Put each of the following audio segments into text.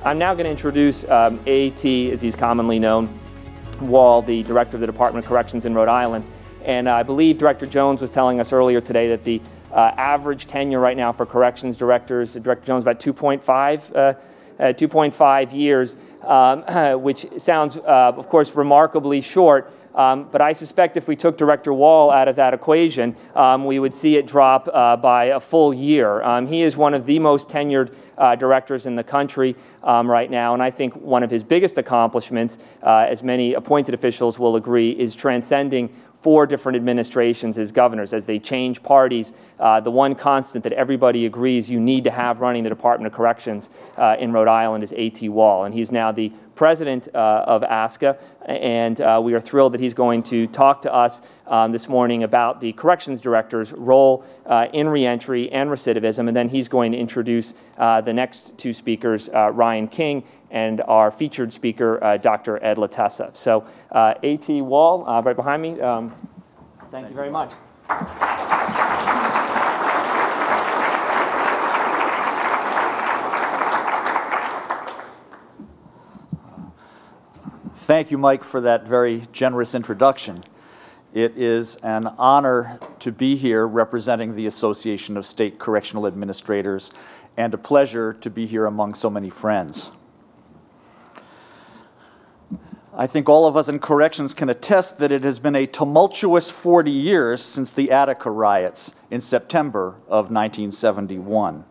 I'm now going to introduce A.T., as he's commonly known, Wall, the Director of the Department of Corrections in Rhode Island. And I believe Director Jones was telling us earlier today that the average tenure right now for corrections directors, Director Jones, about 2.5 years, which sounds, of course, remarkably short. But I suspect if we took Director Wall out of that equation, we would see it drop by a full year. He is one of the most tenured directors in the country right now, and I think one of his biggest accomplishments, as many appointed officials will agree, is transcending 4 different administrations as governors. As they change parties, the one constant that everybody agrees you need to have running the Department of Corrections in Rhode Island is A.T. Wall, and he's now the president of ASCA, and we are thrilled that he's going to talk to us this morning about the corrections director's role in reentry and recidivism, and then he's going to introduce the next 2 speakers, Ryan King and our featured speaker, Dr. Ed Latessa. So A.T. Wall, right behind me, thank you very much. Thank you, Mike, for that very generous introduction. It is an honor to be here representing the Association of State Correctional Administrators, and a pleasure to be here among so many friends. I think all of us in corrections can attest that it has been a tumultuous 40 years since the Attica riots in September of 1971,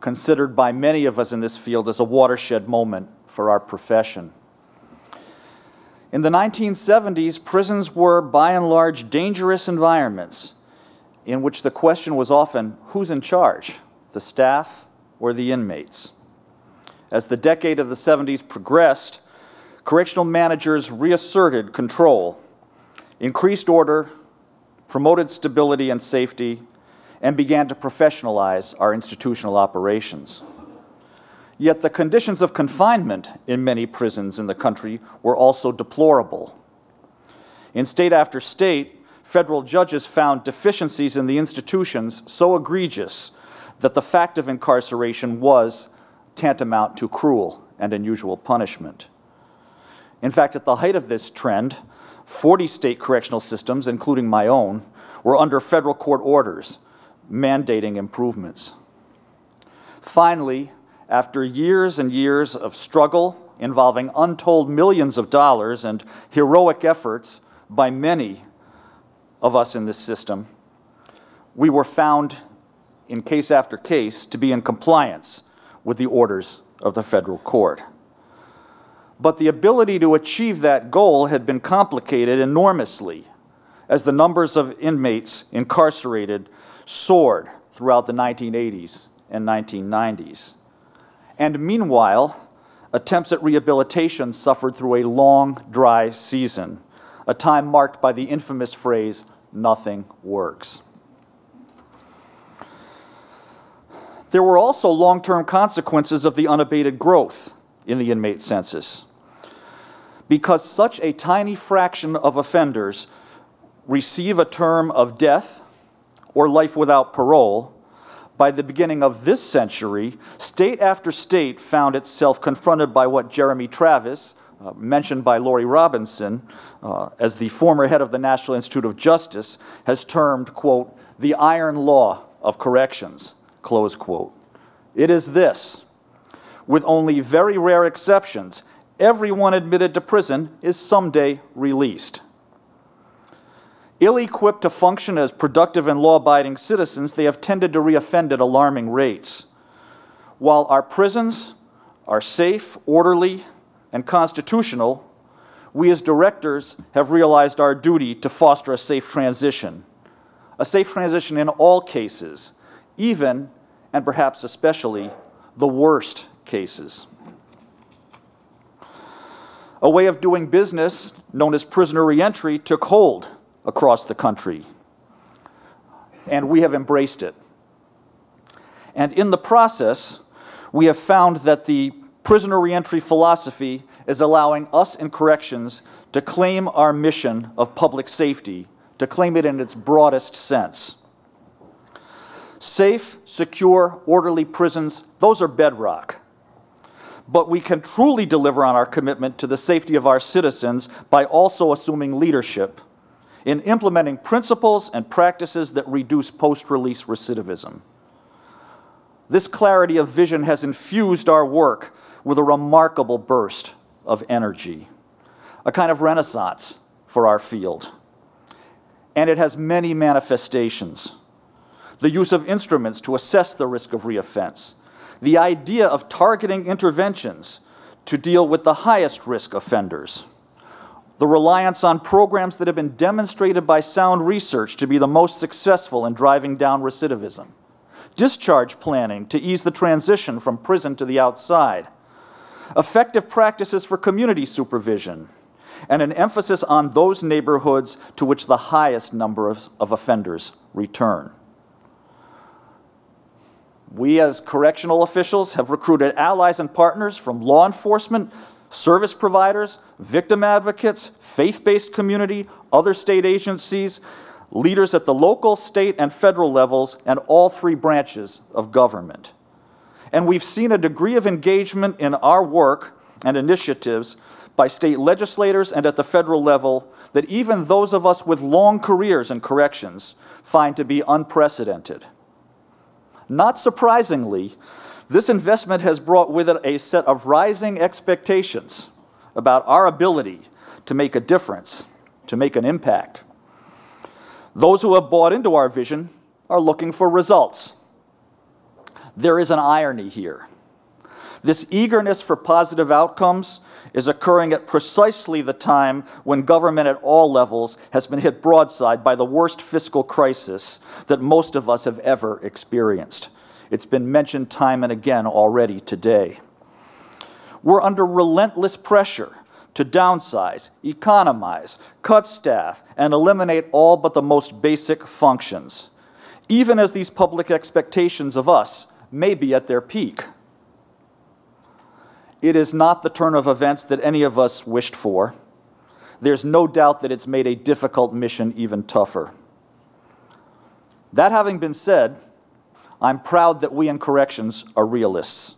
considered by many of us in this field as a watershed moment for our profession. In the 1970s, prisons were, by and large, dangerous environments in which the question was often, who's in charge, the staff or the inmates? As the decade of the 70s progressed, correctional managers reasserted control, increased order, promoted stability and safety, and began to professionalize our institutional operations. Yet the conditions of confinement in many prisons in the country were also deplorable. In state after state, federal judges found deficiencies in the institutions so egregious that the fact of incarceration was tantamount to cruel and unusual punishment. In fact, at the height of this trend, 40 state correctional systems, including my own, were under federal court orders mandating improvements. Finally, after years and years of struggle involving untold millions of dollars and heroic efforts by many of us in this system, we were found, in case after case, to be in compliance with the orders of the federal court. But the ability to achieve that goal had been complicated enormously as the numbers of inmates incarcerated soared throughout the 1980s and 1990s. And meanwhile, attempts at rehabilitation suffered through a long, dry season, a time marked by the infamous phrase, "nothing works." There were also long-term consequences of the unabated growth in the inmate census. Because such a tiny fraction of offenders receive a term of death or life without parole, by the beginning of this century, state after state found itself confronted by what Jeremy Travis, mentioned by Lori Robinson, as the former head of the National Institute of Justice, has termed, quote, the iron law of corrections, close quote. It is this: with only very rare exceptions, everyone admitted to prison is someday released. Ill-equipped to function as productive and law-abiding citizens, they have tended to reoffend at alarming rates. While our prisons are safe, orderly, and constitutional, we as directors have realized our duty to foster a safe transition in all cases, even, and perhaps especially, the worst cases. A way of doing business known as prisoner reentry took hold across the country, and we have embraced it. And in the process, we have found that the prisoner reentry philosophy is allowing us in corrections to claim our mission of public safety, to claim it in its broadest sense. Safe, secure, orderly prisons, those are bedrock. but we can truly deliver on our commitment to the safety of our citizens by also assuming leadership in implementing principles and practices that reduce post-release recidivism. This clarity of vision has infused our work with a remarkable burst of energy, a kind of renaissance for our field. And it has many manifestations. The use of instruments to assess the risk of reoffense, the idea of targeting interventions to deal with the highest risk offenders, the reliance on programs that have been demonstrated by sound research to be the most successful in driving down recidivism, discharge planning to ease the transition from prison to the outside, effective practices for community supervision, and an emphasis on those neighborhoods to which the highest number of offenders return. We as correctional officials have recruited allies and partners from law enforcement, service providers, victim advocates, faith-based community, other state agencies, leaders at the local, state, and federal levels, and all three branches of government. And we've seen a degree of engagement in our work and initiatives by state legislators and at the federal level that even those of us with long careers in corrections find to be unprecedented. Not surprisingly, this investment has brought with it a set of rising expectations about our ability to make a difference, to make an impact. Those who have bought into our vision are looking for results. There is an irony here. This eagerness for positive outcomes is occurring at precisely the time when government at all levels has been hit broadside by the worst fiscal crisis that most of us have ever experienced. It's been mentioned time and again already today. We're under relentless pressure to downsize, economize, cut staff, and eliminate all but the most basic functions, even as these public expectations of us may be at their peak. It is not the turn of events that any of us wished for. There's no doubt that it's made a difficult mission even tougher. That having been said, I'm proud that we in corrections are realists.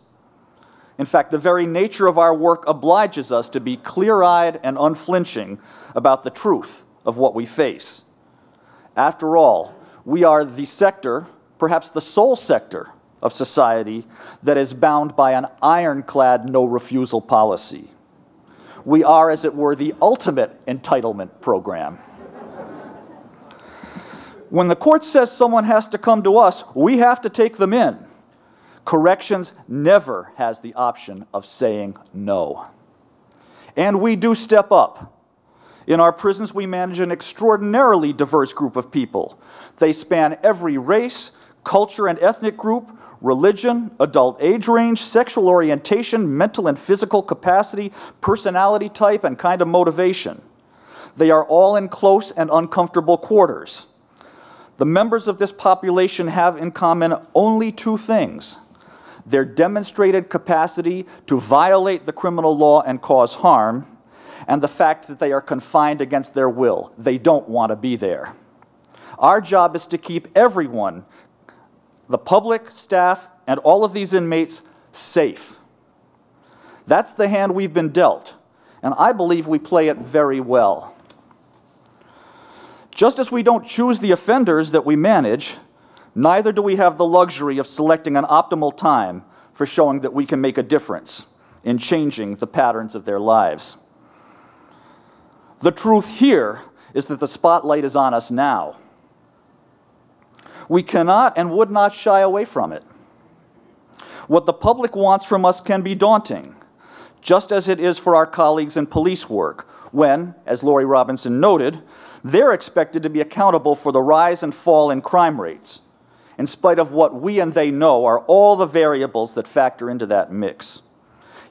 In fact, the very nature of our work obliges us to be clear-eyed and unflinching about the truth of what we face. After all, we are the sector, perhaps the sole sector, of society that is bound by an ironclad no-refusal policy. We are, as it were, the ultimate entitlement program. When the court says someone has to come to us, we have to take them in. Corrections never has the option of saying no. And we do step up. In our prisons, we manage an extraordinarily diverse group of people. They span every race, culture, and ethnic group, religion, adult age range, sexual orientation, mental and physical capacity, personality type, and kind of motivation. They are all in close and uncomfortable quarters. The members of this population have in common only two things: their demonstrated capacity to violate the criminal law and cause harm, and the fact that they are confined against their will. They don't want to be there. Our job is to keep everyone, the public, staff, and all of these inmates, safe. That's the hand we've been dealt, and I believe we play it very well. Just as we don't choose the offenders that we manage, neither do we have the luxury of selecting an optimal time for showing that we can make a difference in changing the patterns of their lives. The truth here is that the spotlight is on us now. We cannot and would not shy away from it. What the public wants from us can be daunting, just as it is for our colleagues in police work, when, as Lori Robinson noted, they're expected to be accountable for the rise and fall in crime rates, in spite of what we and they know are all the variables that factor into that mix.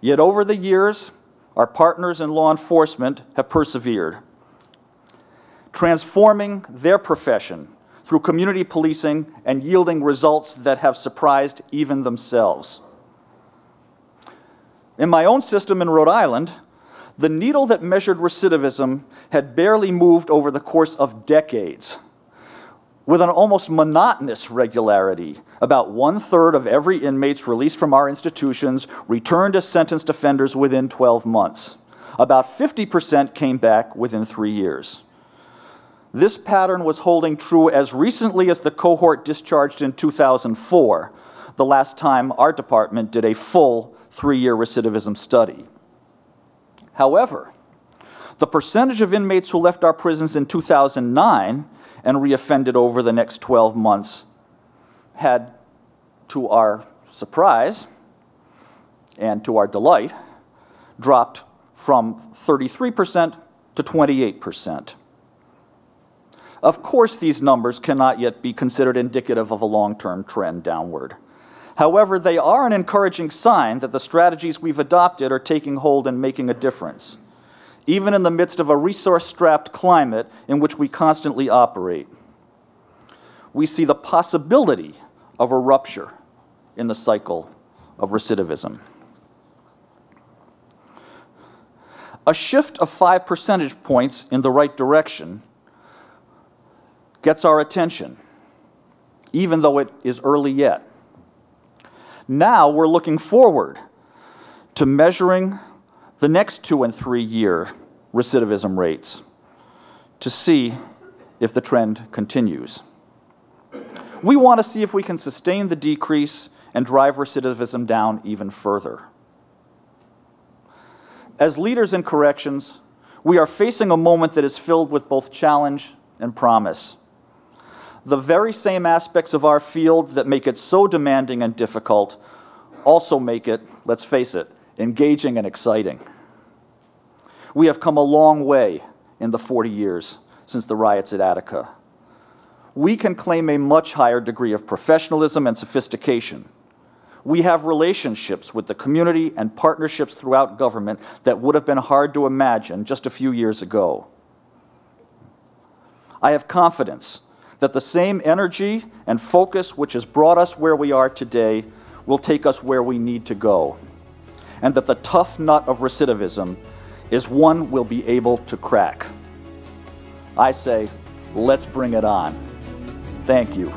Yet over the years, our partners in law enforcement have persevered, transforming their profession through community policing and yielding results that have surprised even themselves. In my own system in Rhode Island, the needle that measured recidivism had barely moved over the course of decades, with an almost monotonous regularity. About 1/3 of every inmates released from our institutions returned as sentenced offenders within 12 months. About 50% came back within 3 years. This pattern was holding true as recently as the cohort discharged in 2004, the last time our department did a full 3-year recidivism study. However, the percentage of inmates who left our prisons in 2009 and reoffended over the next 12 months had, to our surprise and to our delight, dropped from 33% to 28%. Of course, these numbers cannot yet be considered indicative of a long-term trend downward. However, they are an encouraging sign that the strategies we've adopted are taking hold and making a difference, even in the midst of a resource-strapped climate in which we constantly operate. We see the possibility of a rupture in the cycle of recidivism. A shift of 5 percentage points in the right direction gets our attention, even though it is early yet. Now we're looking forward to measuring the next 2- and 3-year recidivism rates to see if the trend continues. We want to see if we can sustain the decrease and drive recidivism down even further. As leaders in corrections, we are facing a moment that is filled with both challenge and promise. The very same aspects of our field that make it so demanding and difficult also make it, let's face it, engaging and exciting. We have come a long way in the 40 years since the riots at Attica. We can claim a much higher degree of professionalism and sophistication. We have relationships with the community and partnerships throughout government that would have been hard to imagine just a few years ago. I have confidence that the same energy and focus which has brought us where we are today will take us where we need to go, and that the tough nut of recidivism is one we'll be able to crack. I say, let's bring it on. Thank you.